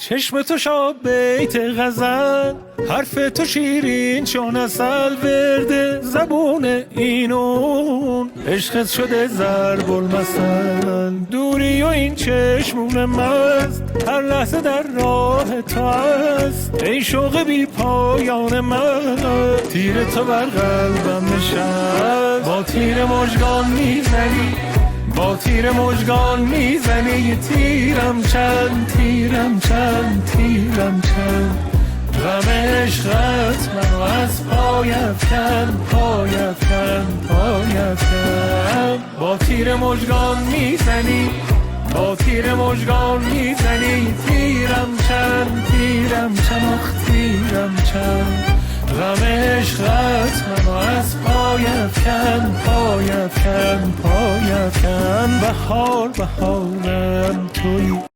چشم تو شاب بیت غزل، حرف تو شیرین چون عسل، ورد زبون اینون عشقت شده ضرب المثل. دوری و این چشمون مست هر لحظه در راه تو است، ای شوق بی پایان من، تیر تو بر قلبم نشست. با تیر مژگان میزنی، با تیر مژگان میزنی، یه تیرم چند، تیرم چند، تیرم چند. غم عشقت منو از پای افکن، پای افکن، پای افکن. با تیر مژگان میزنی، با تیر مژگان میزنی، تیرم چند، تیرم چند، آخ تیرم چند. غم عشقت منو از پای افکن، پای افکن، پای افکن. بهار بهارم تویی.